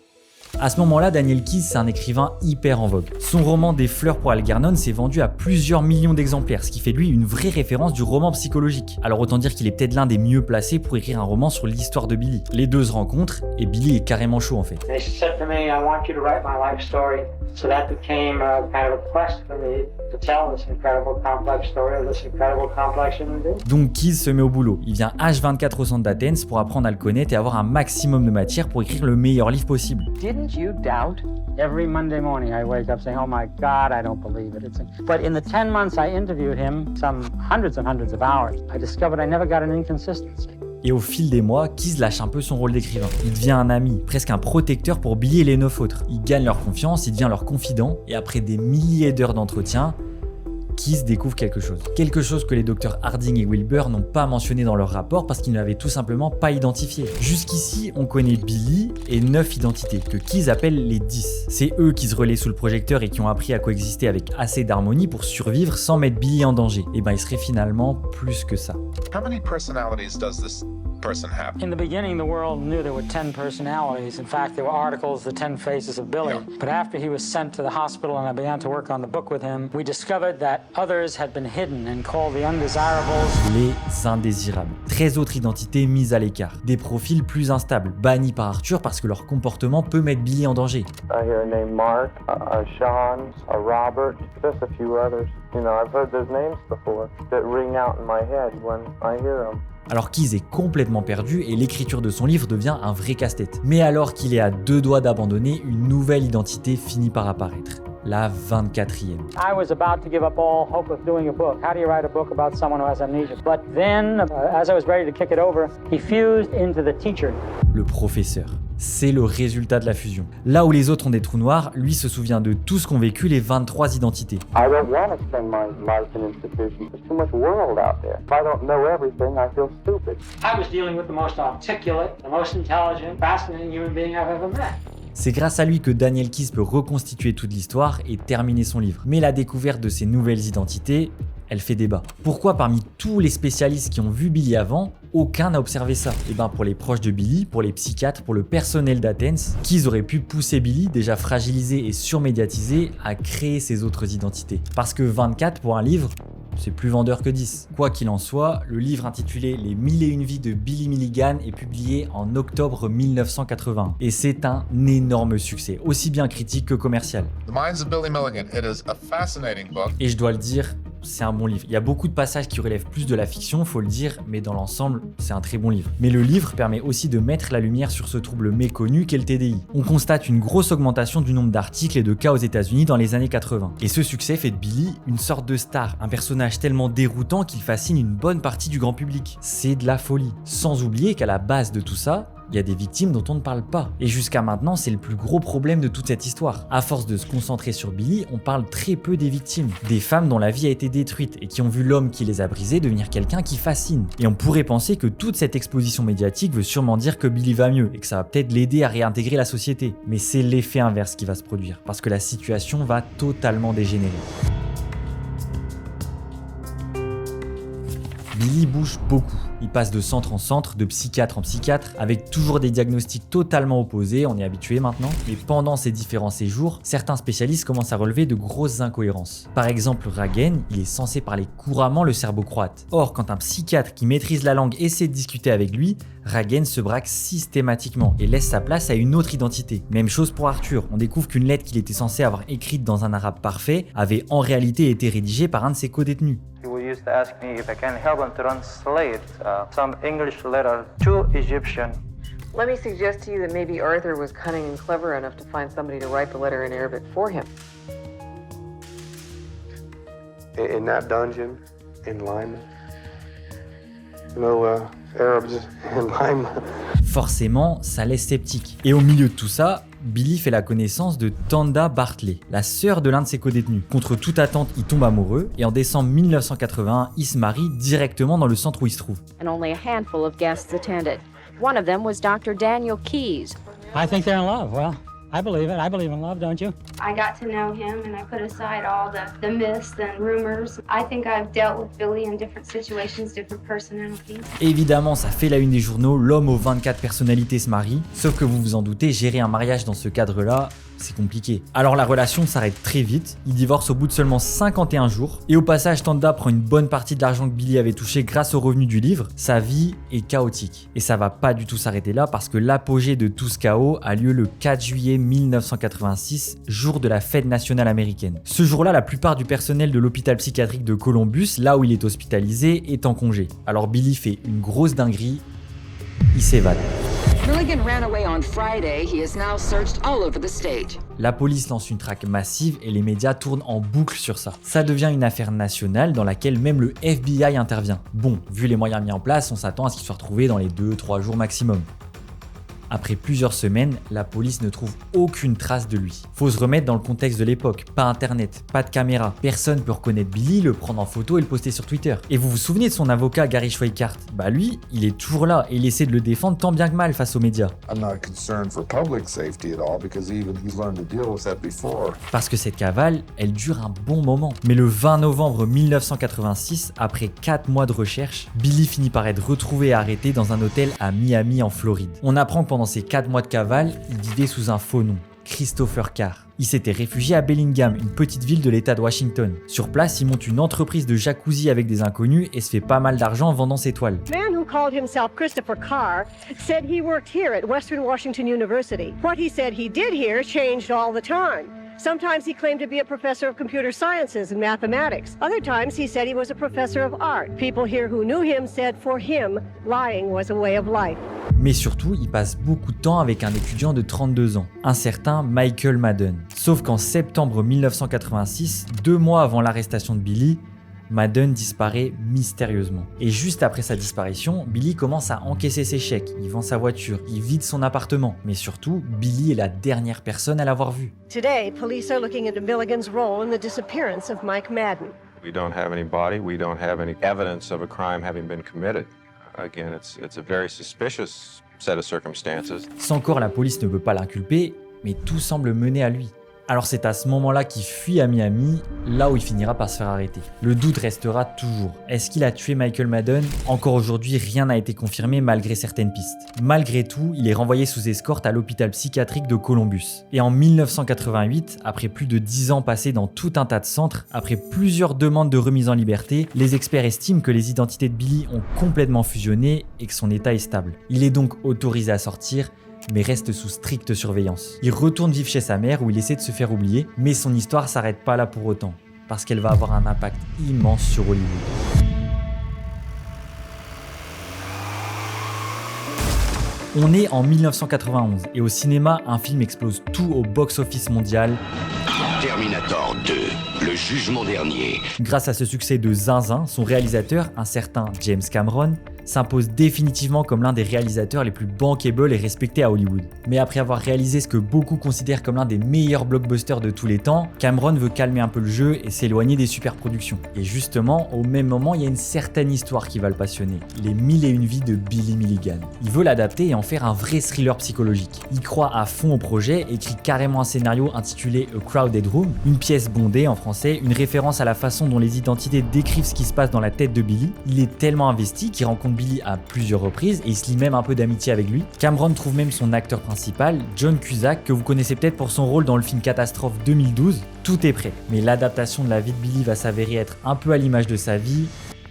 À ce moment-là, Daniel Keyes, c'est un écrivain hyper en vogue. Son roman Des fleurs pour Algernon s'est vendu à plusieurs millions d'exemplaires, ce qui fait de lui une vraie référence du roman psychologique. Alors autant dire qu'il est peut-être l'un des mieux placés pour écrire un roman sur l'histoire de Billy. Les deux se rencontrent et Billy est carrément chaud en fait. They said to me, I want you to write my life story. So that became kind of a quest for me to tell this incredible complex story of this incredible complex human being. Donc Keyes se met au boulot. Il vient H24 au centre d'Athens pour apprendre à le connaître et avoir un maximum de matière pour écrire le meilleur livre possible. Didn't you doubt? Every Monday morning I wake up saying, oh my God, I don't believe it. But in the 10 months I interviewed him, some hundreds and hundreds of hours, I discovered I never got an inconsistency. Et au fil des mois, Keyes lâche un peu son rôle d'écrivain. Il devient un ami, presque un protecteur pour Billy et les 9 autres. Il gagne leur confiance, il devient leur confident, et après des milliers d'heures d'entretien, Keyes découvre quelque chose. Quelque chose que les docteurs Harding et Wilbur n'ont pas mentionné dans leur rapport parce qu'ils ne l'avaient tout simplement pas identifié. Jusqu'ici, on connaît Billy et 9 identités, que Keyes appelle les 10. C'est eux qui se relaient sous le projecteur et qui ont appris à coexister avec assez d'harmonie pour survivre sans mettre Billy en danger. Et ben il serait finalement plus que ça. How many personalities does this person have? In the beginning, the world knew there were 10 personalities. In fact, there were articles, The 10 Faces of Billy. Yeah. But after he was sent to the hospital and I began to work on the book with him, we discovered that others had been hidden and called the undesirables. Les indésirables. 13 autres identités mises à l'écart. Des profils plus instables, bannis par Arthur parce que leur comportement peut mettre Billy en danger. I hear a name Mark, Sean, Robert, just a few others. You know, I've heard those names before that ring out in my head when I hear them. Alors Keyes est complètement perdu et l'écriture de son livre devient un vrai casse-tête. Mais alors qu'il est à 2 doigts d'abandonner, une nouvelle identité finit par apparaître. La 24e. I was about to give up all hope of doing a book. How do you write a book about someone who has amnesia? But then, as I was ready to kick it over, he fused into the teacher. Le professeur. C'est le résultat de la fusion. Là où les autres ont des trous noirs, lui se souvient de tout ce qu'ont vécu les 23 identités. I don't want to spend my life in institutions. There's too much world out there. If I don't know everything, I feel stupid. I was dealing with the most articulate, the most intelligent, fascinating human being I've ever met. C'est grâce à lui que Daniel Keyes peut reconstituer toute l'histoire et terminer son livre. Mais la découverte de ces nouvelles identités, elle fait débat. Pourquoi parmi tous les spécialistes qui ont vu Billy avant, aucun n'a observé ça? Et ben pour les proches de Billy, pour les psychiatres, pour le personnel d'Athens, Keyes aurait pu pousser Billy, déjà fragilisé et surmédiatisé, à créer ses autres identités. Parce que 24 pour un livre, c'est plus vendeur que 10. Quoi qu'il en soit, le livre intitulé Les 1001 vies de Billy Milligan est publié en octobre 1981. Et c'est un énorme succès, aussi bien critique que commercial. The Minds of Billy Milligan, it is a fascinating book. Et je dois le dire, c'est un bon livre. Il y a beaucoup de passages qui relèvent plus de la fiction, faut le dire, mais dans l'ensemble, c'est un très bon livre. Mais le livre permet aussi de mettre la lumière sur ce trouble méconnu qu'est le TDI. On constate une grosse augmentation du nombre d'articles et de cas aux États-Unis dans les années 80. Et ce succès fait de Billy une sorte de star, un personnage tellement déroutant qu'il fascine une bonne partie du grand public. C'est de la folie. Sans oublier qu'à la base de tout ça, il y a des victimes dont on ne parle pas. Et jusqu'à maintenant, c'est le plus gros problème de toute cette histoire. À force de se concentrer sur Billy, on parle très peu des victimes. Des femmes dont la vie a été détruite et qui ont vu l'homme qui les a brisées devenir quelqu'un qui fascine. Et on pourrait penser que toute cette exposition médiatique veut sûrement dire que Billy va mieux et que ça va peut-être l'aider à réintégrer la société. Mais c'est l'effet inverse qui va se produire, parce que la situation va totalement dégénérer. Billy bouge beaucoup. Il passe de centre en centre, de psychiatre en psychiatre, avec toujours des diagnostics totalement opposés, on est habitué maintenant. Mais pendant ces différents séjours, certains spécialistes commencent à relever de grosses incohérences. Par exemple, Ragen, il est censé parler couramment le serbo-croate. Or, quand un psychiatre qui maîtrise la langue essaie de discuter avec lui, Ragen se braque systématiquement et laisse sa place à une autre identité. Même chose pour Arthur, on découvre qu'une lettre qu'il était censé avoir écrite dans un arabe parfait avait en réalité été rédigée par un de ses co-détenus. Will used to ask me if I can help him translate some English letter to Egyptian. Let me suggest to you that maybe Arthur was cunning and clever enough to find somebody to write the letter in Arabic for him. In that dungeon, in Lima, no Arabs in Lima. Forcément, ça laisse sceptique. Et au milieu de tout ça, Billy fait la connaissance de Tanda Bartley, la sœur de l'un de ses codétenus. Contre toute attente, il tombe amoureux et en décembre 1981, il se marie directement dans le centre où il se trouve. And only a handful of guests attended. One of them was Dr. Daniel Keyes. I think they're in love. Well, I believe it. I believe in love, don't you? I got to know him and I put aside all the myths and rumors. I think I've dealt with Billy in different situations, different personalities. Évidemment, ça fait la une des journaux, l'homme aux 24 personnalités se marie. Sauf que vous vous en doutez, gérer un mariage dans ce cadre-là, c'est compliqué. Alors la relation s'arrête très vite, ils divorcent au bout de seulement 51 jours, et au passage Tanda prend une bonne partie de l'argent que Billy avait touché grâce aux revenus du livre. Sa vie est chaotique. Et ça va pas du tout s'arrêter là parce que l'apogée de tout ce chaos a lieu le 4 juillet 1986, jour de la fête nationale américaine. Ce jour-là, la plupart du personnel de l'hôpital psychiatrique de Columbus, là où il est hospitalisé, est en congé. Alors Billy fait une grosse dinguerie, il s'évade. Milligan ran away on Friday. He is now searched all over the state. La police lance une traque massive et les médias tournent en boucle sur ça. Ça devient une affaire nationale dans laquelle même le FBI intervient. Bon, vu les moyens mis en place, on s'attend à ce qu'il soit retrouvé dans les 2-3 jours maximum. Après plusieurs semaines, la police ne trouve aucune trace de lui. Faut se remettre dans le contexte de l'époque. Pas internet, pas de caméra. Personne peut reconnaître Billy, le prendre en photo et le poster sur Twitter. Et vous vous souvenez de son avocat Gary Schweikart? Bah lui, il est toujours là et il essaie de le défendre tant bien que mal face aux médias. Parce que cette cavale, elle dure un bon moment. Mais le 20 novembre 1986, après 4 mois de recherche, Billy finit par être retrouvé et arrêté dans un hôtel à Miami en Floride. On apprend que pendant ces 4 mois de cavale, il vivait sous un faux nom, Christopher Carr. Il s'était réfugié à Bellingham, une petite ville de l'état de Washington. Sur place, il monte une entreprise de jacuzzi avec des inconnus et se fait pas mal d'argent en vendant ses toiles. The man who called himself Christopher Carr said he worked here at Western Washington University. What he said he did here changed all the time. Sometimes he claimed to be a professor of computer sciences and mathematics. Other times he said he was a professor of art. People here who knew him said for him, lying was a way of life. Mais surtout, il passe beaucoup de temps avec un étudiant de 32 ans, un certain Michael Madden. Sauf qu'en septembre 1986, 2 mois avant l'arrestation de Billy, Madden disparaît mystérieusement. Et juste après sa disparition, Billy commence à encaisser ses chèques, il vend sa voiture, il vide son appartement. Mais surtout, Billy est la dernière personne à l'avoir vu. Today, police are looking into Milligan's role in the disappearance of Mike Madden. We don't have any body. We don't have any evidence of a crime having been committed. Again, it's a very suspicious set of circumstances. Sans corps, la police ne peut pas l'inculper, mais tout semble mener à lui. Alors c'est à ce moment-là qu'il fuit à Miami, là où il finira par se faire arrêter. Le doute restera toujours. Est-ce qu'il a tué Michael Madden? Encore aujourd'hui, rien n'a été confirmé malgré certaines pistes. Malgré tout, il est renvoyé sous escorte à l'hôpital psychiatrique de Columbus. Et en 1988, après plus de 10 ans passés dans tout un tas de centres, après plusieurs demandes de remise en liberté, les experts estiment que les identités de Billy ont complètement fusionné et que son état est stable. Il est donc autorisé à sortir, mais reste sous stricte surveillance. Il retourne vivre chez sa mère où il essaie de se faire oublier, mais son histoire s'arrête pas là pour autant, parce qu'elle va avoir un impact immense sur Hollywood. On est en 1991 et au cinéma, un film explose tout au box-office mondial. Terminator 2, le jugement dernier. Grâce à ce succès de Zinzin, son réalisateur, un certain James Cameron, s'impose définitivement comme l'un des réalisateurs les plus bankable et respectés à Hollywood. Mais après avoir réalisé ce que beaucoup considèrent comme l'un des meilleurs blockbusters de tous les temps, Cameron veut calmer un peu le jeu et s'éloigner des superproductions. Et justement, au même moment, il y a une certaine histoire qui va le passionner, les 1001 vies de Billy Milligan. Il veut l'adapter et en faire un vrai thriller psychologique. Il croit à fond au projet, écrit carrément un scénario intitulé A Crowded Room, une pièce bondée en français, une référence à la façon dont les identités décrivent ce qui se passe dans la tête de Billy. Il est tellement investi qu'il rencontre Billy à plusieurs reprises et il se lie même un peu d'amitié avec lui. Cameron trouve même son acteur principal, John Cusack, que vous connaissez peut-être pour son rôle dans le film Catastrophe 2012. Tout est prêt, mais l'adaptation de la vie de Billy va s'avérer être un peu à l'image de sa vie,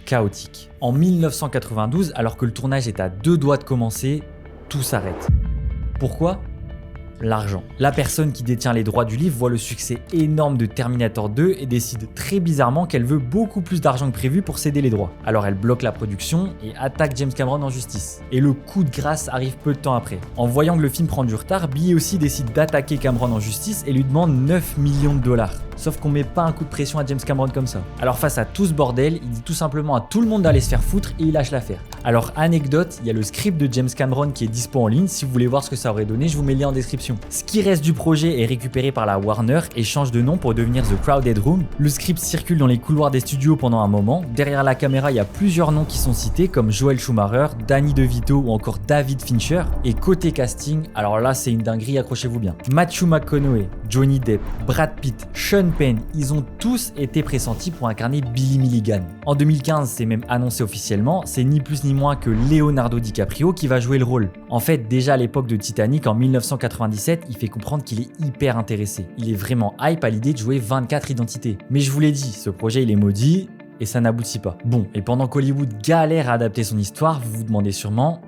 chaotique. En 1992, alors que le tournage est à 2 doigts de commencer, tout s'arrête. Pourquoi ? l'argent. La personne qui détient les droits du livre voit le succès énorme de Terminator 2 et décide très bizarrement qu'elle veut beaucoup plus d'argent que prévu pour céder les droits. Alors elle bloque la production et attaque James Cameron en justice. Et le coup de grâce arrive peu de temps après. En voyant que le film prend du retard, Billy aussi décide d'attaquer Cameron en justice et lui demande 9 millions de dollars. Sauf qu'on met pas un coup de pression à James Cameron comme ça. Alors face à tout ce bordel, il dit tout simplement à tout le monde d'aller se faire foutre et il lâche l'affaire. Alors anecdote, il y a le script de James Cameron qui est dispo en ligne, si vous voulez voir ce que ça aurait donné, je vous mets le lien en description. Ce qui reste du projet est récupéré par la Warner et change de nom pour devenir The Crowded Room. Le script circule dans les couloirs des studios pendant un moment. Derrière la caméra, il y a plusieurs noms qui sont cités comme Joel Schumacher, Danny DeVito ou encore David Fincher. Et côté casting, alors là c'est une dinguerie, accrochez-vous bien. Matthew McConaughey, Johnny Depp, Brad Pitt, Sean Penn, ils ont tous été pressentis pour incarner Billy Milligan. En 2015, c'est même annoncé officiellement, c'est ni plus ni moins que Leonardo DiCaprio qui va jouer le rôle. En fait, déjà à l'époque de Titanic en 1997, il fait comprendre qu'il est hyper intéressé. Il est vraiment hype à l'idée de jouer 24 identités. Mais je vous l'ai dit, ce projet il est maudit et ça n'aboutit pas. Bon, et pendant qu'Hollywood galère à adapter son histoire, vous vous demandez sûrement,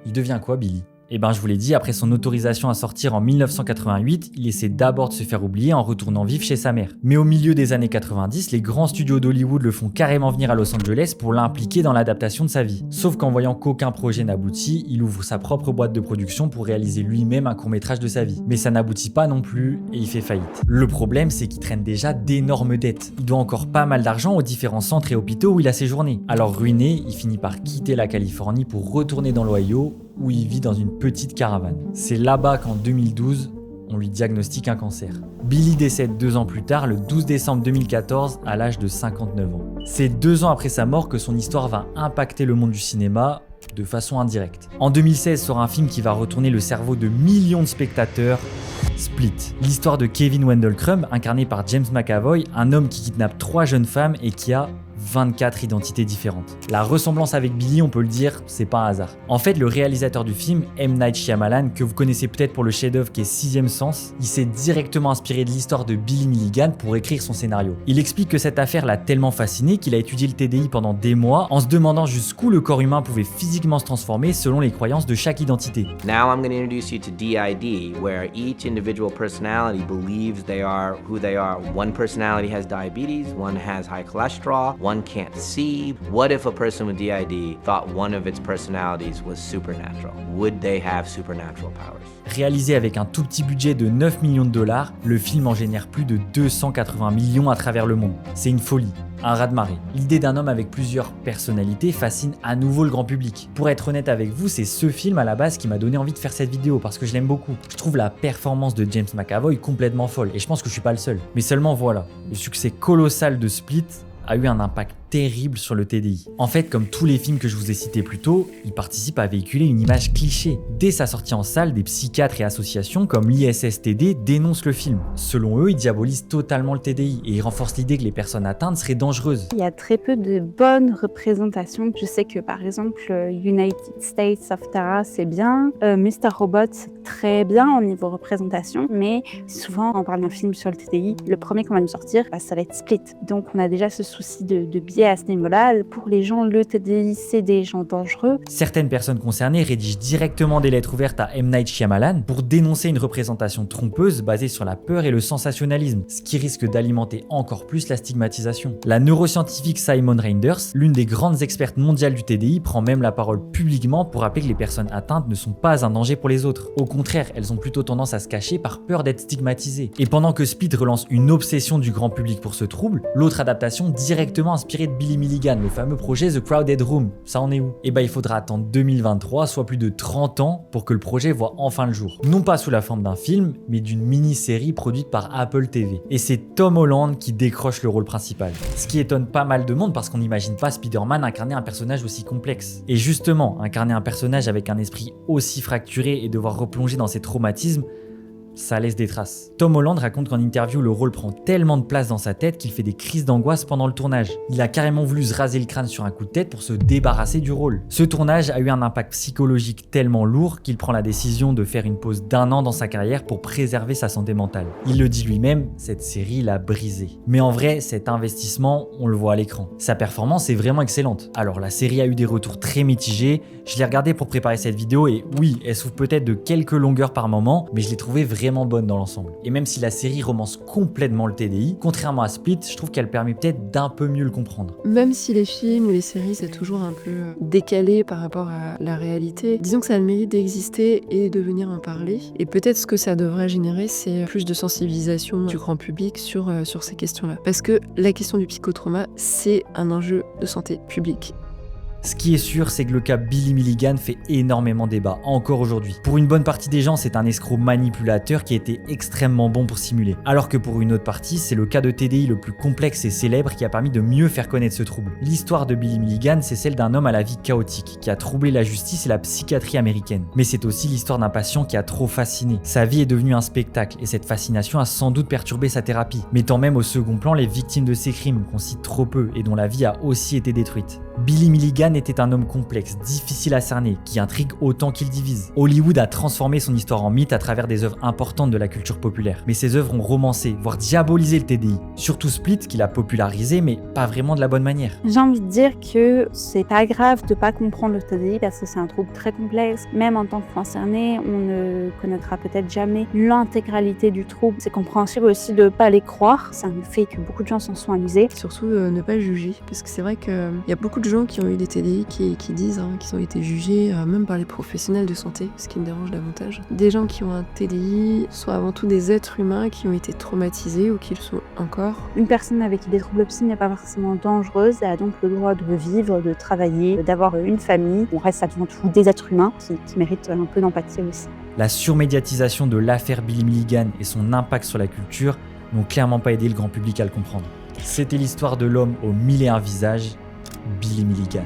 il devient quoi Billy ? Eh ben je vous l'ai dit, après son autorisation à sortir en 1988, il essaie d'abord de se faire oublier en retournant vivre chez sa mère. Mais au milieu des années 90, les grands studios d'Hollywood le font carrément venir à Los Angeles pour l'impliquer dans l'adaptation de sa vie. Sauf qu'en voyant qu'aucun projet n'aboutit, il ouvre sa propre boîte de production pour réaliser lui-même un court-métrage de sa vie. Mais ça n'aboutit pas non plus et il fait faillite. Le problème, c'est qu'il traîne déjà d'énormes dettes. Il doit encore pas mal d'argent aux différents centres et hôpitaux où il a séjourné. Alors ruiné, il finit par quitter la Californie pour retourner dans l'Ohio, où il vit dans une petite caravane. C'est là-bas qu'en 2012, on lui diagnostique un cancer. Billy décède 2 ans plus tard, le 12 décembre 2014, à l'âge de 59 ans. C'est 2 ans après sa mort que son histoire va impacter le monde du cinéma de façon indirecte. En 2016 sort un film qui va retourner le cerveau de millions de spectateurs, Split. L'histoire de Kevin Wendell Crumb, incarné par James McAvoy, un homme qui kidnappe 3 jeunes femmes et qui a 24 identités différentes. La ressemblance avec Billy, on peut le dire, c'est pas un hasard. En fait, le réalisateur du film, M. Night Shyamalan, que vous connaissez peut-être pour le chef-d'œuvre qui est Sixième Sens, il s'est directement inspiré de l'histoire de Billy Milligan pour écrire son scénario. Il explique que cette affaire l'a tellement fasciné qu'il a étudié le TDI pendant des mois en se demandant jusqu'où le corps humain pouvait physiquement se transformer selon les croyances de chaque identité. Now I'm going to introduce you to DID, where each individual personality believes they are who they are. One personality has diabetes, one has high cholesterol, one can't see. What if a person with DID thought one of its personalities was supernatural? Would they have supernatural powers? Réalisé avec un tout petit budget de 9 millions de dollars, le film en génère plus de 280 millions à travers le monde. C'est une folie, un raz-de-marée. L'idée d'un homme avec plusieurs personnalités fascine à nouveau le grand public. Pour être honnête avec vous, c'est ce film à la base qui m'a donné envie de faire cette vidéo parce que je l'aime beaucoup. Je trouve la performance de James McAvoy complètement folle et je pense que je suis pas le seul. Mais seulement voilà, le succès colossal de Split a eu un impact terrible sur le TDI. En fait, comme tous les films que je vous ai cités plus tôt, il participe à véhiculer une image cliché. Dès sa sortie en salle, des psychiatres et associations comme l'ISSTD dénoncent le film. Selon eux, ils diabolisent totalement le TDI et ils renforcent l'idée que les personnes atteintes seraient dangereuses. Il y a très peu de bonnes représentations. Je sais que par exemple, United States of Tara, c'est bien, Mr. Robot, c'est très bien au niveau représentation, mais souvent, on parle d'un film sur le TDI, le premier qu'on va nous sortir, ça va être Split. Donc on a déjà ce souci de biais à ce niveau-là. Pour les gens, le TDI, c'est des gens dangereux. Certaines personnes concernées rédigent directement des lettres ouvertes à M. Night Shyamalan pour dénoncer une représentation trompeuse basée sur la peur et le sensationnalisme, ce qui risque d'alimenter encore plus la stigmatisation. La neuroscientifique Simon Reinders, l'une des grandes expertes mondiales du TDI, prend même la parole publiquement pour rappeler que les personnes atteintes ne sont pas un danger pour les autres. Au contraire, elles ont plutôt tendance à se cacher par peur d'être stigmatisées. Et pendant que Split relance une obsession du grand public pour ce trouble, l'autre adaptation directement inspirée de Billy Milligan, le fameux projet The Crowded Room. Ça en est où? Et bah il faudra attendre 2023, soit plus de 30 ans, pour que le projet voit enfin le jour. Non pas sous la forme d'un film, mais d'une mini-série produite par Apple TV. Et c'est Tom Holland qui décroche le rôle principal. Ce qui étonne pas mal de monde parce qu'on n'imagine pas Spider-Man incarner un personnage aussi complexe. Et justement, incarner un personnage avec un esprit aussi fracturé et devoir replonger dans ses traumatismes, ça laisse des traces. Tom Holland raconte qu'en interview, le rôle prend tellement de place dans sa tête qu'il fait des crises d'angoisse pendant le tournage. Il a carrément voulu se raser le crâne sur un coup de tête pour se débarrasser du rôle. Ce tournage a eu un impact psychologique tellement lourd qu'il prend la décision de faire une pause d'1 an dans sa carrière pour préserver sa santé mentale. Il le dit lui-même, cette série l'a brisé. Mais en vrai, cet investissement, on le voit à l'écran. Sa performance est vraiment excellente. Alors la série a eu des retours très mitigés, je l'ai regardée pour préparer cette vidéo et oui, elle souffre peut-être de quelques longueurs par moment, mais je l'ai trouvée vraiment bonne dans l'ensemble. Et même si la série romance complètement le TDI, contrairement à Split, je trouve qu'elle permet peut-être d'un peu mieux le comprendre. Même si les films ou les séries c'est toujours un peu décalé par rapport à la réalité, disons que ça a le mérite d'exister et de venir en parler. Et peut-être ce que ça devrait générer, c'est plus de sensibilisation du grand public sur ces questions-là. Parce que la question du psychotrauma, c'est un enjeu de santé publique. Ce qui est sûr, c'est que le cas Billy Milligan fait énormément débat, encore aujourd'hui. Pour une bonne partie des gens, c'est un escroc manipulateur qui a été extrêmement bon pour simuler. Alors que pour une autre partie, c'est le cas de TDI le plus complexe et célèbre qui a permis de mieux faire connaître ce trouble. L'histoire de Billy Milligan, c'est celle d'un homme à la vie chaotique, qui a troublé la justice et la psychiatrie américaine. Mais c'est aussi l'histoire d'un patient qui a trop fasciné. Sa vie est devenue un spectacle, et cette fascination a sans doute perturbé sa thérapie, mettant même au second plan les victimes de ces crimes, qu'on cite trop peu, et dont la vie a aussi été détruite. Billy Milligan était un homme complexe, difficile à cerner, qui intrigue autant qu'il divise. Hollywood a transformé son histoire en mythe à travers des œuvres importantes de la culture populaire. Mais ces œuvres ont romancé, voire diabolisé le TDI. Surtout Split, qui l'a popularisé, mais pas vraiment de la bonne manière. J'ai envie de dire que c'est pas grave de pas comprendre le TDI parce que c'est un trouble très complexe. Même en tant que concerné, on ne connaîtra peut-être jamais l'intégralité du trouble. C'est compréhensible aussi de pas les croire. C'est un fait que beaucoup de gens s'en sont amusés. Surtout ne pas juger, parce que c'est vrai qu'il y a beaucoup de gens qui ont eu des TDI qui disent qu'ils ont été jugés même par les professionnels de santé, ce qui me dérange davantage. Des gens qui ont un TDI sont avant tout des êtres humains qui ont été traumatisés ou qui le sont encore. Une personne avec des troubles psy n'est pas forcément dangereuse, elle a donc le droit de vivre, de travailler, d'avoir une famille. On reste avant tout des êtres humains qui méritent un peu d'empathie aussi. La surmédiatisation de l'affaire Billy Milligan et son impact sur la culture n'ont clairement pas aidé le grand public à le comprendre. C'était l'histoire de l'homme aux 1001 visages, Billy Milligan.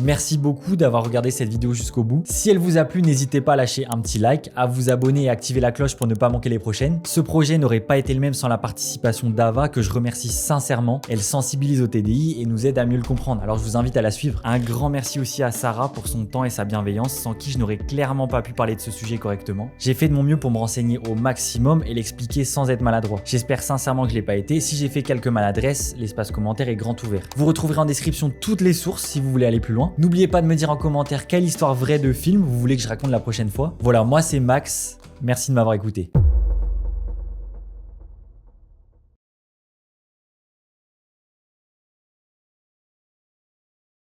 Merci beaucoup d'avoir regardé cette vidéo jusqu'au bout. Si elle vous a plu, n'hésitez pas à lâcher un petit like, à vous abonner et activer la cloche pour ne pas manquer les prochaines. Ce projet n'aurait pas été le même sans la participation d'Ava, que je remercie sincèrement. Elle sensibilise au TDI et nous aide à mieux le comprendre, alors je vous invite à la suivre. Un grand merci aussi à Sarah pour son temps et sa bienveillance, sans qui je n'aurais clairement pas pu parler de ce sujet correctement. J'ai fait de mon mieux pour me renseigner au maximum et l'expliquer sans être maladroit. J'espère sincèrement que je l'ai pas été. Si j'ai fait quelques maladresses, l'espace commentaire est grand ouvert. Vous retrouverez en description toutes les sources si vous voulez aller plus loin. N'oubliez pas de me dire en commentaire quelle histoire vraie de film vous voulez que je raconte la prochaine fois. Voilà, moi c'est Max, merci de m'avoir écouté.